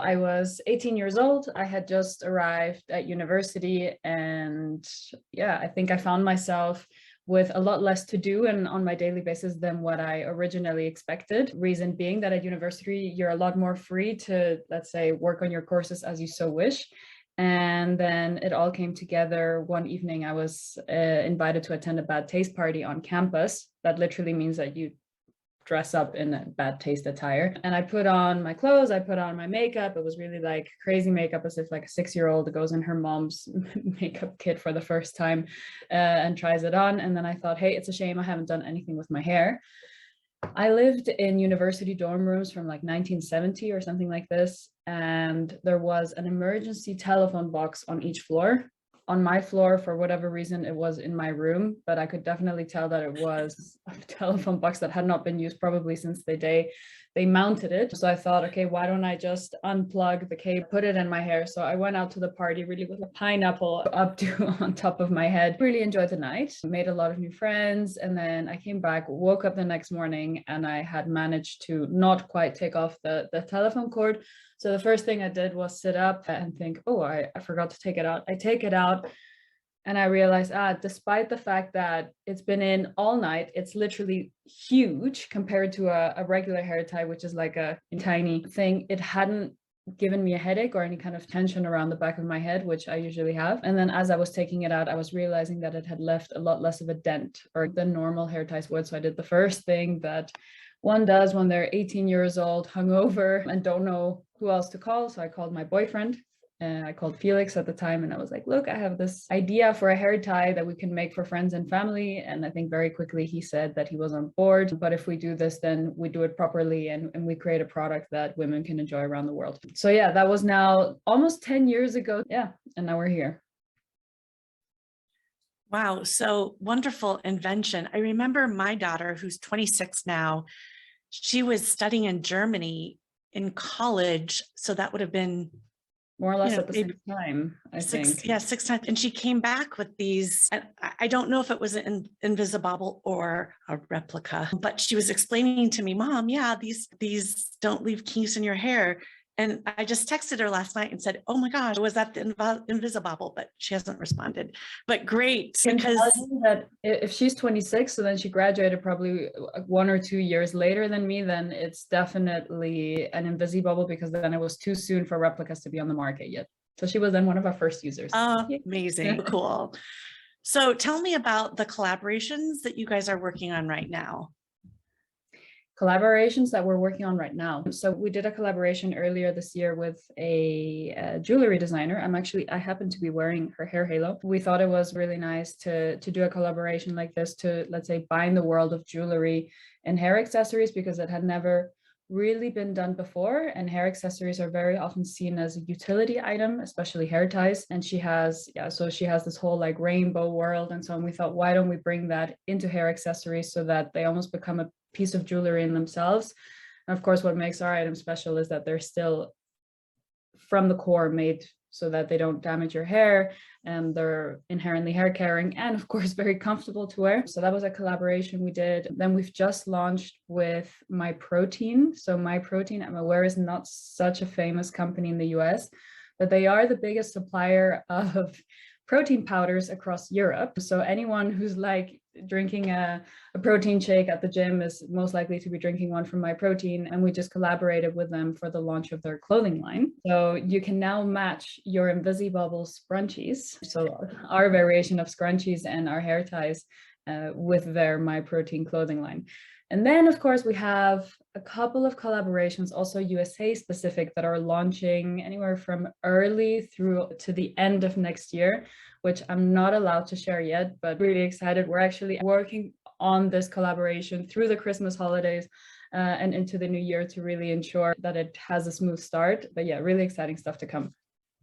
I was 18 years old. I had just arrived at university, and yeah, I think I found myself with a lot less to do and on my daily basis than what I originally expected. Reason being that at university, you're a lot more free to, let's say, work on your courses as you so wish. And then it all came together one evening. I was invited to attend a bad taste party on campus. That literally means that you dress up in a bad taste attire. And I put on my clothes, I put on my makeup. It was really like crazy makeup, as if like a 6-year-old goes in her mom's makeup kit for the first time and tries it on. And then I thought, hey, it's a shame I haven't done anything with my hair. I lived in university dorm rooms from like 1970 or something like this. And there was an emergency telephone box on each floor. On my floor, for whatever reason, it was in my room, but I could definitely tell that it was a telephone box that had not been used probably since the day they mounted it. So I thought, okay, why don't I just unplug the cable, put it in my hair? So I went out to the party really with a pineapple up to on top of my head. Really enjoyed the night, made a lot of new friends. And then I came back, woke up the next morning, and I had managed to not quite take off the telephone cord. So the first thing I did was sit up and think, oh, I forgot to take it out. I take it out and I realized, despite the fact that it's been in all night, it's literally huge compared to a regular hair tie, which is like a tiny thing. It hadn't given me a headache or any kind of tension around the back of my head, which I usually have. And then as I was taking it out, I was realizing that it had left a lot less of a dent or than normal hair ties would. So I did the first thing that one does when they're 18 years old, hungover, and don't know who else to call. So I called my boyfriend. I called Felix at the time, and I was like, look, I have this idea for a hair tie that we can make for friends and family. And I think very quickly he said that he was on board. But if we do this, then we do it properly and we create a product that women can enjoy around the world. So yeah, that was now almost 10 years ago. Yeah. And now we're here. Wow. So wonderful invention. I remember my daughter, who's 26 now, she was studying in Germany in college. So that would have been more or less at the same time, I think. Yeah, 6 times. And she came back with these, and I don't know if it was an Invisibobble or a replica, but she was explaining to me, Mom, yeah, these don't leave kinks in your hair. And I just texted her last night and said, oh my gosh, was that the Invisibobble? But she hasn't responded. But great, because that if she's 26, so then she graduated probably 1 or 2 years later than me, then it's definitely an Invisibobble, because then it was too soon for replicas to be on the market yet. So she was then one of our first users. Amazing, cool. So tell me about the collaborations that you guys are working on right now. Collaborations that we're working on right now. So we did a collaboration earlier this year with a jewelry designer. I happen to be wearing her hair halo. We thought it was really nice to do a collaboration like this to, let's say, bind the world of jewelry and hair accessories, because it had never really been done before, and hair accessories are very often seen as a utility item, especially hair ties. And she has this whole like rainbow world and so on. We thought, why don't we bring that into hair accessories so that they almost become a piece of jewelry in themselves. And of course, what makes our item special is that they're still from the core made so that they don't damage your hair, and they're inherently hair caring, and of course very comfortable to wear. So that was a collaboration we did. Then we've just launched with Myprotein. So Myprotein, I'm aware, is not such a famous company in the US, but they are the biggest supplier of protein powders across Europe. So anyone who's like drinking a protein shake at the gym is most likely to be drinking one from Myprotein. And we just collaborated with them for the launch of their clothing line. So you can now match your Invisibobble scrunchies, so our variation of scrunchies and our hair ties, with their Myprotein clothing line. And then, of course, we have a couple of collaborations, also USA specific, that are launching anywhere from early through to the end of next year, which I'm not allowed to share yet, but really excited. We're actually working on this collaboration through the Christmas holidays and into the new year to really ensure that it has a smooth start. But yeah, really exciting stuff to come.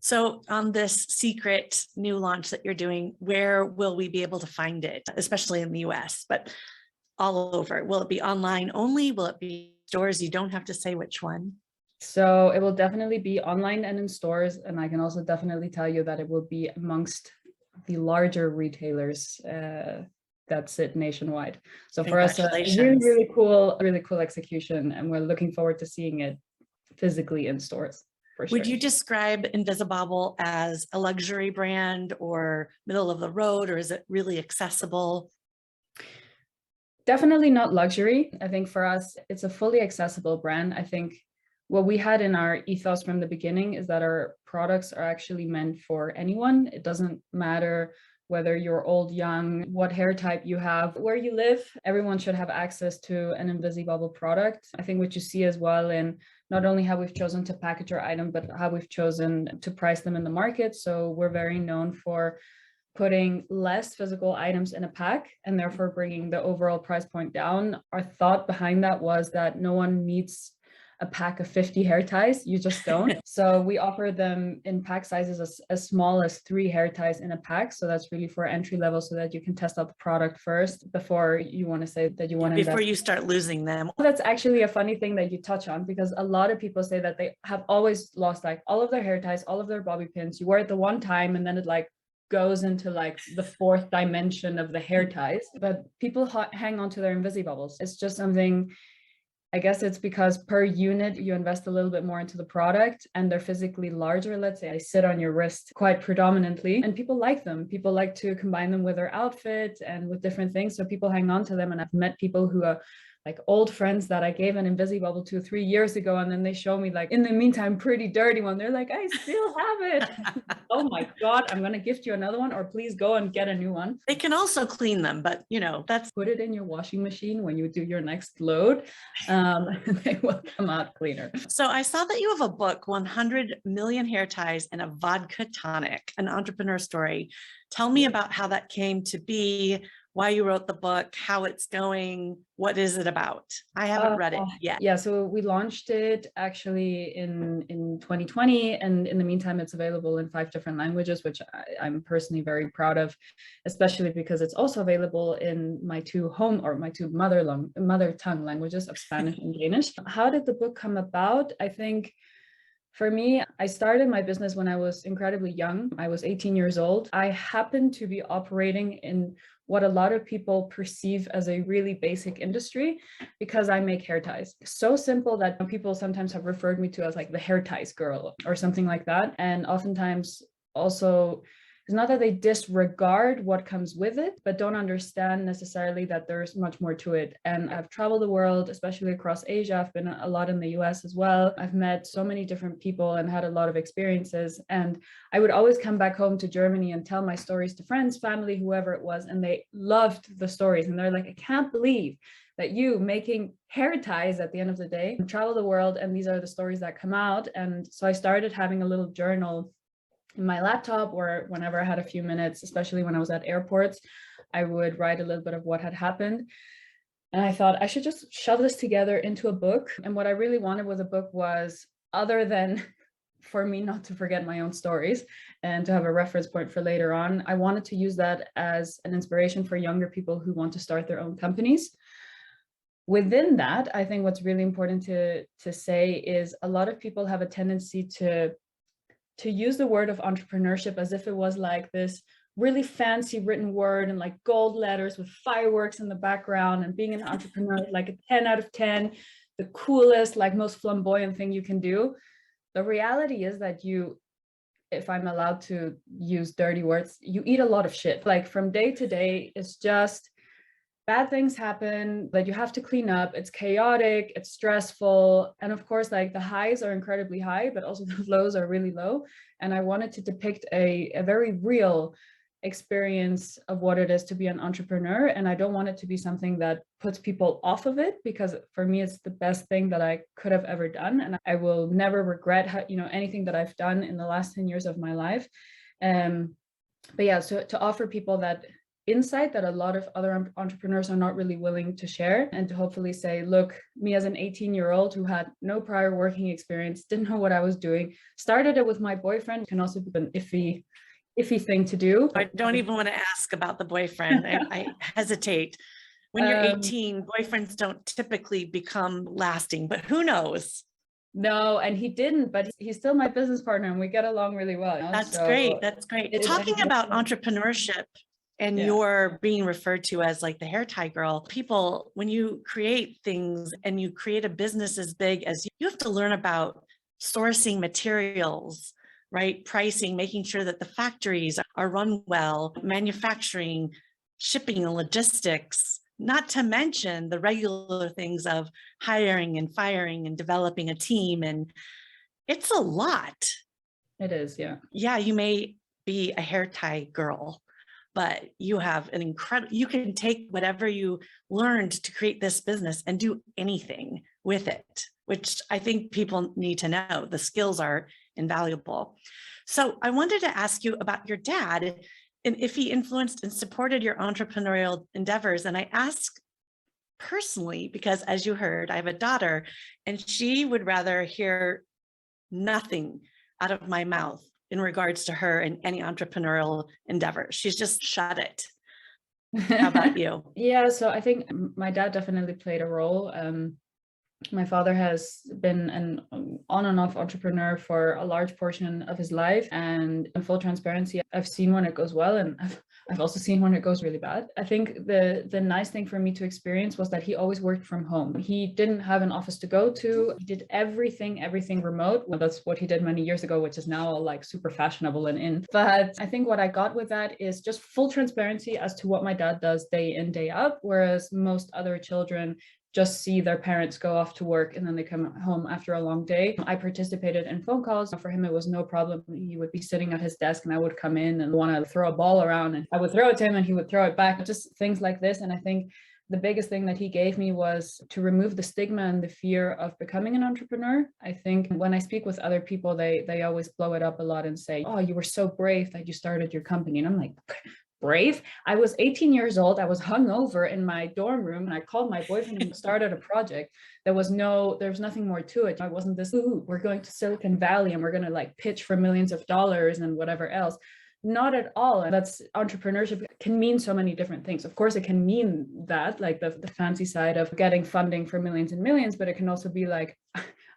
So on this secret new launch that you're doing, where will we be able to find it, especially in the US, but all over? Will it be online only? Will it be stores? You don't have to say which one. So it will definitely be online and in stores. And I can also definitely tell you that it will be amongst the larger retailers that sit nationwide. So for us, a really cool execution. And we're looking forward to seeing it physically in stores. for sure. Would you describe Invisibobble as a luxury brand or middle of the road, or is it really accessible? Definitely not luxury. I think for us, it's a fully accessible brand. I think what we had in our ethos from the beginning is that our products are actually meant for anyone. It doesn't matter whether you're old, young, what hair type you have, where you live, everyone should have access to an Invisibobble product. I think what you see as well in not only how we've chosen to package our item, but how we've chosen to price them in the market. So we're very known for putting less physical items in a pack and therefore bringing the overall price point down. Our thought behind that was that no one needs a pack of 50 hair ties. You just don't. So we offer them in pack sizes as small as 3 hair ties in a pack. So that's really for entry level, so that you can test out the product first before you want to say that you want to before you start losing them. That's actually a funny thing that you touch on, because a lot of people say that they have always lost like all of their hair ties, all of their bobby pins. You wear it the one time and then it like goes into like the 4th dimension of the hair ties, but people hang on to their Invisibobbles. It's just something, I guess it's because per unit you invest a little bit more into the product and they're physically larger. Let's say they sit on your wrist quite predominantly and people like them. People like to combine them with their outfit and with different things. So people hang on to them. And I've met people who are like old friends that I gave an Invisibobble to 3 years ago. And then they show me like, in the meantime, pretty dirty one. They're like, I still have it. Oh my God, I'm going to gift you another one, or please go and get a new one. They can also clean them, but you know, that's. Put it in your washing machine when you do your next load. They will come out cleaner. So I saw that you have a book, 100 Million Hair Ties and a Vodka Tonic, an entrepreneur story. Tell me about how that came to be, why you wrote the book, how it's going, what is it about? I haven't read it yet. Yeah, so we launched it actually in 2020, and in the meantime, it's available in 5 different languages, which I'm personally very proud of, especially because it's also available in my 2 mother tongue languages of Spanish and Danish. How did the book come about? I think for me, I started my business when I was incredibly young. I was 18 years old. I happened to be operating in what a lot of people perceive as a really basic industry because I make hair ties. So simple that people sometimes have referred me to as like the hair ties girl or something like that. And oftentimes also, it's not that they disregard what comes with it, but don't understand necessarily that there's much more to it. And I've traveled the world, especially across Asia. I've been a lot in the US as well. I've met so many different people and had a lot of experiences. And I would always come back home to Germany and tell my stories to friends, family, whoever it was. And they loved the stories. And they're like, I can't believe that you making hair ties at the end of the day, travel the world. And these are the stories that come out. And so I started having a little journal in my laptop, or whenever I had a few minutes, especially when I was at airports, I would write a little bit of what had happened. And I thought I should just shove this together into a book. And what I really wanted with a book was, other than for me not to forget my own stories and to have a reference point for later on, I wanted to use that as an inspiration for younger people who want to start their own companies. Within that, I think what's really important to say is a lot of people have a tendency to use the word of entrepreneurship as if it was like this really fancy written word and like gold letters with fireworks in the background, and being an entrepreneur like a 10 out of 10, the coolest, like most flamboyant thing you can do. The reality is that you, if I'm allowed to use dirty words, you eat a lot of shit. Like from day to day, it's just bad things happen that you have to clean up. It's chaotic, it's stressful. And of course, like the highs are incredibly high, but also the lows are really low. And I wanted to depict a very real experience of what it is to be an entrepreneur. And I don't want it to be something that puts people off of it, because for me, it's the best thing that I could have ever done. And I will never regret anything that I've done in the last 10 years of my life. But yeah, so to offer people that insight that a lot of other entrepreneurs are not really willing to share, and to hopefully say, look, me as an 18-year-old who had no prior working experience, didn't know what I was doing, started it with my boyfriend, can also be an iffy thing to do. I don't even want to ask about the boyfriend. I hesitate. When you're 18, boyfriends don't typically become lasting, but who knows? No, and he didn't, but he's still my business partner and we get along really well. That's great. That's great. Talking about entrepreneurship, and you're being referred to as like the hair tie girl. People, when you create things and you create a business as big as you have to learn about sourcing materials, right? Pricing, making sure that the factories are run well, manufacturing, shipping and logistics, not to mention the regular things of hiring and firing and developing a team. And it's a lot. It is, yeah. Yeah, you may be a hair tie girl, but you have an incredible, you can take whatever you learned to create this business and do anything with it, which I think people need to know. The skills are invaluable. So I wanted to ask you about your dad and if he influenced and supported your entrepreneurial endeavors. And I ask personally, because as you heard, I have a daughter and she would rather hear nothing out of my mouth in regards to her and any entrepreneurial endeavor. She's just shut it. How about you? Yeah, so I think my dad definitely played a role. My father has been an on and off entrepreneur for a large portion of his life, and in full transparency, I've seen when it goes well, and I've also seen when it goes really bad. I think the nice thing for me to experience was that he always worked from home. He didn't have an office to go to. He did everything remote. Well, that's what he did many years ago, which is now like super fashionable and in. But I think what I got with that is just full transparency as to what my dad does day in, day out, whereas most other children just see their parents go off to work and then they come home after a long day. I participated in phone calls. For him, it was no problem. He would be sitting at his desk and I would come in and want to throw a ball around and I would throw it to him and he would throw it back, just things like this. And I think the biggest thing that he gave me was to remove the stigma and the fear of becoming an entrepreneur. I think when I speak with other people, they always blow it up a lot and say, oh, you were so brave that you started your company. And I'm like, brave? I was 18 years old. I was hungover in my dorm room and I called my boyfriend and started a project. There was nothing more to it. I wasn't this, ooh, we're going to Silicon Valley and we're going to like pitch for millions of dollars and whatever else. Not at all. And that's entrepreneurship can mean so many different things. Of course, it can mean that, like the fancy side of getting funding for millions and millions, but it can also be like,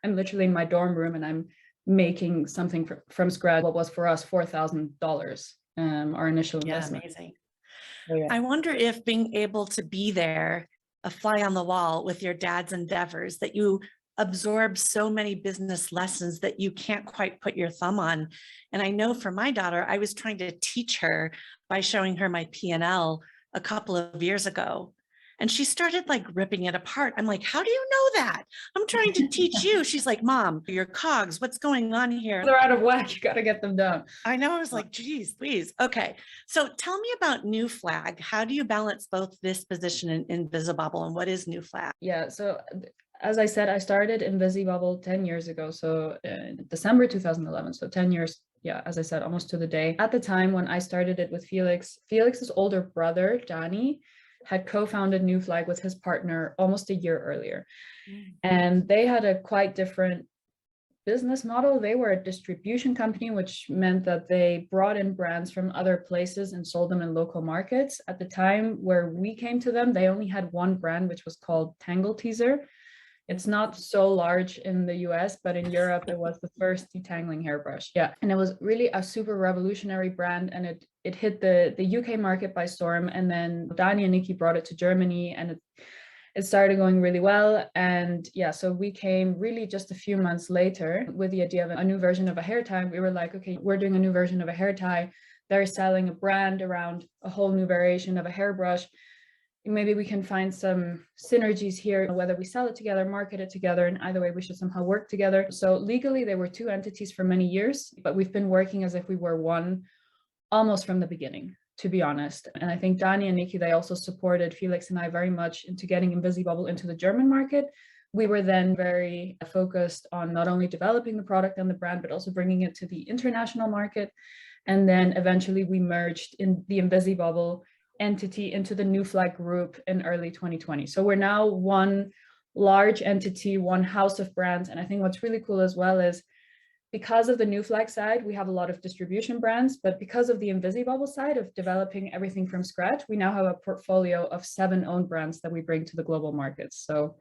I'm literally in my dorm room and I'm making something from scratch. What was for us $4,000. Our initial investment. Yeah, amazing. So, yeah. I wonder if being able to be there, a fly on the wall with your dad's endeavors, that you absorb so many business lessons that you can't quite put your thumb on. And I know for my daughter, I was trying to teach her by showing her my P&L a couple of years ago. And she started like ripping it apart. I'm like, how do you know that? I'm trying to teach you. She's like, Mom, your cogs, what's going on here? They're out of whack. You got to get them down. I know. I was like, geez, please. Okay. So tell me about New Flag. How do you balance both this position and Invisibobble, and what is New Flag? Yeah. So as I said, I started Invisibobble 10 years ago. So December 2011. So 10 years. Yeah, as I said, almost to the day. At the time when I started it with Felix's older brother, Danny, had co-founded New Flag with his partner almost a year earlier. And they had a quite different business model. They were a distribution company, which meant that they brought in brands from other places and sold them in local markets. At the time where we came to them, they only had one brand, which was called Tangle Teaser. It's not so large in the US, but in Europe, it was the first detangling hairbrush. Yeah. And it was really a super revolutionary brand. And it hit the UK market by storm. And then Dani and Nikki brought it to Germany and it started going really well. And yeah, so we came really just a few months later with the idea of a new version of a hair tie. We were like, okay, we're doing a new version of a hair tie. They're selling a brand around a whole new variation of a hairbrush. Maybe we can find some synergies here, whether we sell it together, market it together, and either way we should somehow work together. So legally they were two entities for many years, but we've been working as if we were one almost from the beginning, to be honest. And I think Dani and Nikki, they also supported Felix and I very much into getting Invisibobble into the German market. We were then very focused on not only developing the product and the brand, but also bringing it to the international market. And then eventually we merged in the Invisibobble entity into the New Flag group in early 2020. So we're now one large entity, one house of brands. And I think what's really cool as well is because of the New Flag side, we have a lot of distribution brands, but because of the Invisibobble side of developing everything from scratch, we now have a portfolio of 7 own brands that we bring to the global markets. So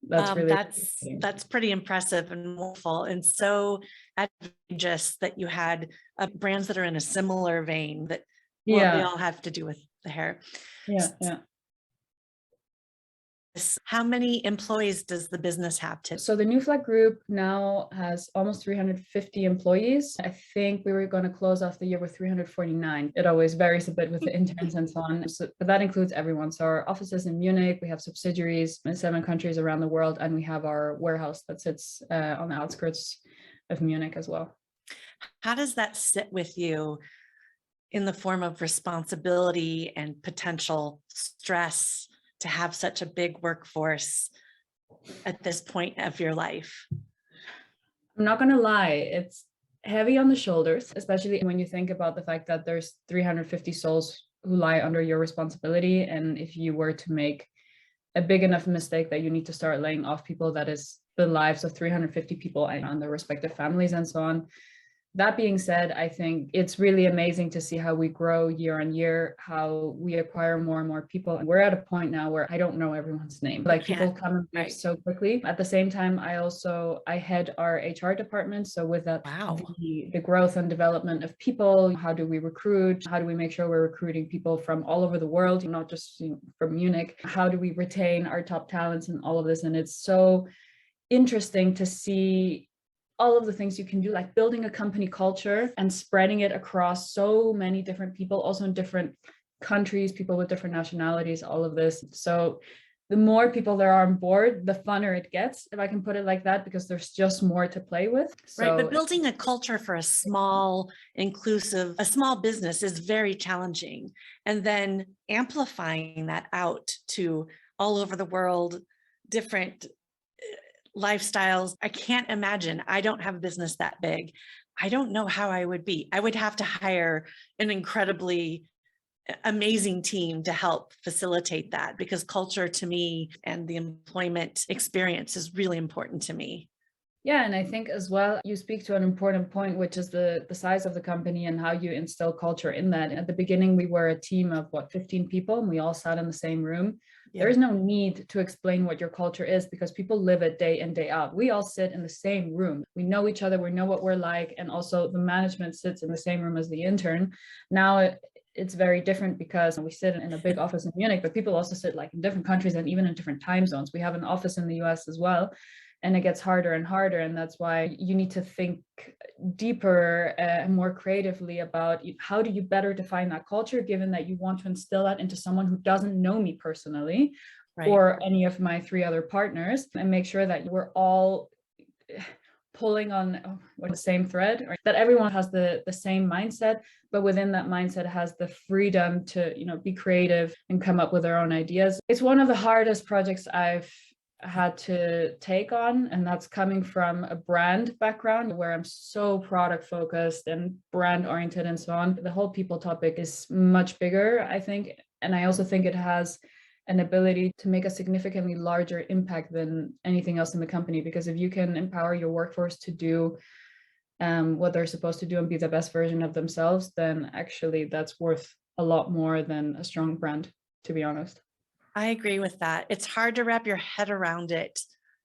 that's really that's pretty impressive and wonderful, and so advantageous that you had brands that are in a similar vein that they all have to do with the hair. Yeah. How many employees does the business have today? So the New Flag Group now has almost 350 employees. I think we were going to close off the year with 349. It always varies a bit with the interns and so on, but that includes everyone. So our offices in Munich, we have subsidiaries in 7 countries around the world, and we have our warehouse that sits on the outskirts of Munich as well. How does that sit with you in the form of responsibility and potential stress to have such a big workforce at this point of your life? I'm not going to lie, it's heavy on the shoulders, especially when you think about the fact that there's 350 souls who lie under your responsibility. And if you were to make a big enough mistake that you need to start laying off people, that is the lives of 350 people and their respective families and so on. That being said, I think it's really amazing to see how we grow year on year, how we acquire more and more people. And we're at a point now where I don't know everyone's name. Like people come and leave so quickly. At the same time, I head our HR department. So with that, the growth and development of people, how do we recruit? How do we make sure we're recruiting people from all over the world, not just from Munich? How do we retain our top talents and all of this? And it's so interesting to see all of the things you can do, like building a company culture and spreading it across so many different people, also in different countries, people with different nationalities, all of this. So the more people there are on board, the funner it gets, if I can put it like that, because there's just more to play with. Right, but building a culture for a small, inclusive, a small business is very challenging. And then amplifying that out to all over the world, different lifestyles. I can't imagine. I don't have a business that big. I don't know how I would be. I would have to hire an incredibly amazing team to help facilitate that, because culture to me and the employment experience is really important to me. Yeah, and I think as well, you speak to an important point, which is the size of the company and how you instill culture in that. At the beginning, we were a team of 15 people, and we all sat in the same room. Yeah. There is no need to explain what your culture is, because people live it day in, day out. We all sit in the same room. We know each other. We know what we're like. And also the management sits in the same room as the intern. Now it's very different because we sit in a big office in Munich, but people also sit like in different countries and even in different time zones. We have an office in the US as well. And it gets harder and harder. And that's why you need to think deeper and more creatively about how do you better define that culture, given that you want to instill that into someone who doesn't know me personally, right, or any of my 3 other partners, and make sure that we're all pulling on the same thread, or that everyone has the same mindset, but within that mindset has the freedom to, be creative and come up with their own ideas. It's one of the hardest projects I've had to take on, and that's coming from a brand background where I'm so product focused and brand oriented and so on. The whole people topic is much bigger, I think, and I also think it has an ability to make a significantly larger impact than anything else in the company, because if you can empower your workforce to do what they're supposed to do and be the best version of themselves, then actually that's worth a lot more than a strong brand, to be honest. I agree with that. It's hard to wrap your head around it.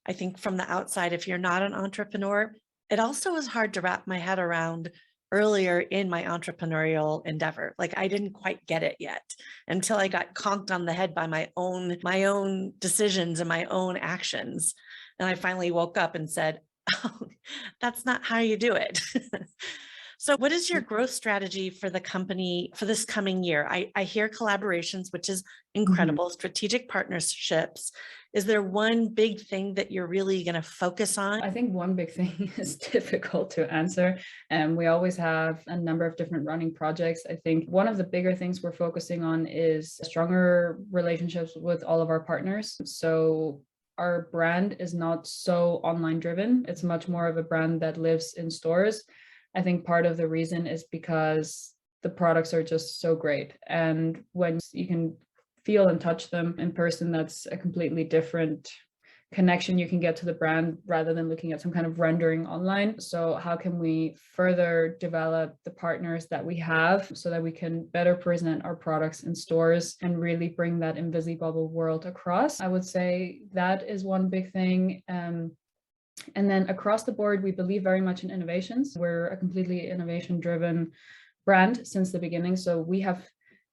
I think from the outside, if you're not an entrepreneur, it also is hard to wrap my head around earlier in my entrepreneurial endeavor. Like I didn't quite get it yet until I got conked on the head by my own decisions and my own actions. And I finally woke up and said, oh, that's not how you do it. So what is your growth strategy for the company for this coming year? I hear collaborations, which is incredible, strategic partnerships. Is there one big thing that you're really going to focus on? I think one big thing is difficult to answer. And we always have a number of different running projects. I think one of the bigger things we're focusing on is stronger relationships with all of our partners. So our brand is not so online driven. It's much more of a brand that lives in stores. I think part of the reason is because the products are just so great. And when you can feel and touch them in person, that's a completely different connection you can get to the brand rather than looking at some kind of rendering online. So how can we further develop the partners that we have so that we can better present our products in stores and really bring that Invisibobble world across? I would say that is one big thing. And then across the board, we believe very much in innovations. We're a completely innovation-driven brand since the beginning. So we have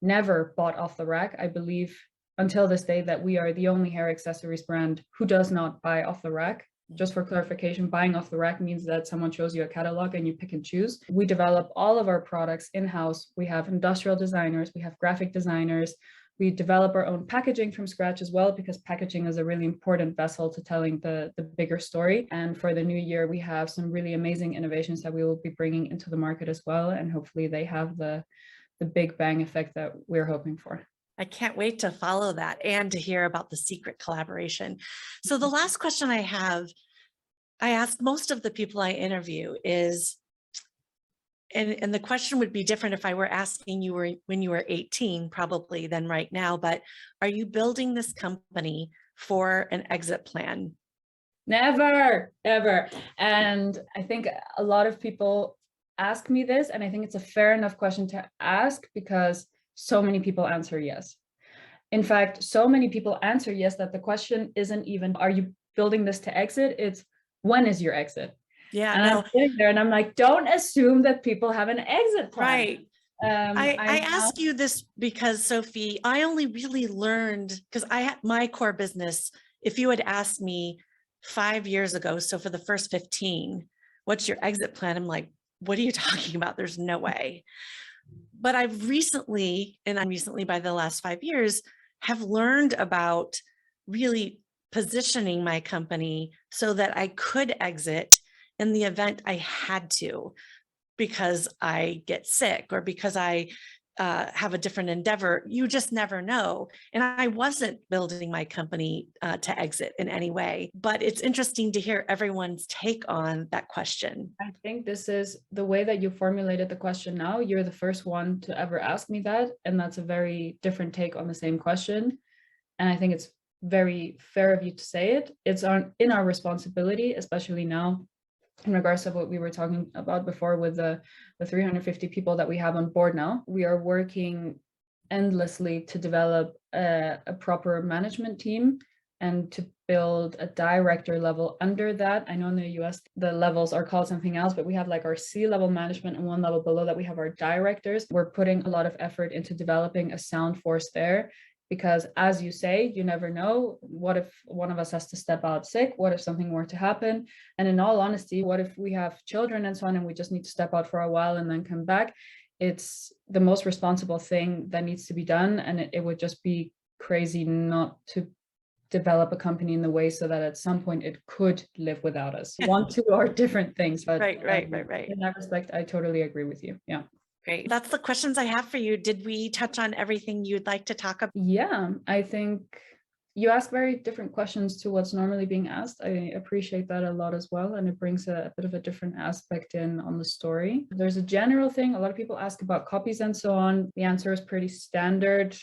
never bought off the rack. I believe until this day that we are the only hair accessories brand who does not buy off the rack. Just for clarification, buying off the rack means that someone shows you a catalog and you pick and choose. We develop all of our products in-house. We have industrial designers, we have graphic designers. We develop our own packaging from scratch as well, because packaging is a really important vessel to telling the bigger story. And for the new year, we have some really amazing innovations that we will be bringing into the market as well. And hopefully they have the big bang effect that we're hoping for. I can't wait to follow that and to hear about the secret collaboration. So the last question I have, I ask most of the people I interview is, and the question would be different if I were asking you when you were 18, probably, than right now, but are you building this company for an exit plan? Never, ever. And I think a lot of people ask me this, and I think it's a fair enough question to ask because so many people answer yes. In fact, so many people answer yes that the question isn't even, are you building this to exit? It's, when is your exit? Yeah, and no. I'm sitting there and I'm like, don't assume that people have an exit plan. Right. I ask you this because, Sophie, I only really learned, because my core business, if you had asked me 5 years ago, so for the first 15, what's your exit plan? I'm like, what are you talking about? There's no way. But I've recently, by the last 5 years, have learned about really positioning my company so that I could exit in the event I had to, because I get sick or because I have a different endeavor. You just never know. And I wasn't building my company to exit in any way, but it's interesting to hear everyone's take on that question. I think this is the way that you formulated the question now. You're the first one to ever ask me that. And that's a very different take on the same question. And I think it's very fair of you to say it. It's in our responsibility, especially now, in regards to what we were talking about before with the 350 people that we have on board now. We are working endlessly to develop a proper management team and to build a director level under that. I know in the US, the levels are called something else, but we have like our C-level management, and one level below that we have our directors. We're putting a lot of effort into developing a sound force there. Because as you say, you never know. What if one of us has to step out sick? What if something were to happen? And in all honesty, what if we have children and so on, and we just need to step out for a while and then come back? It's the most responsible thing that needs to be done. And it would just be crazy not to develop a company in the way so that at some point it could live without us. One, two are different things. But right. In that respect, I totally agree with you. Yeah. Great. That's the questions I have for you. Did we touch on everything you'd like to talk about? Yeah, I think you ask very different questions to what's normally being asked. I appreciate that a lot as well. And it brings a bit of a different aspect in on the story. There's a general thing. A lot of people ask about copies and so on. The answer is pretty standard.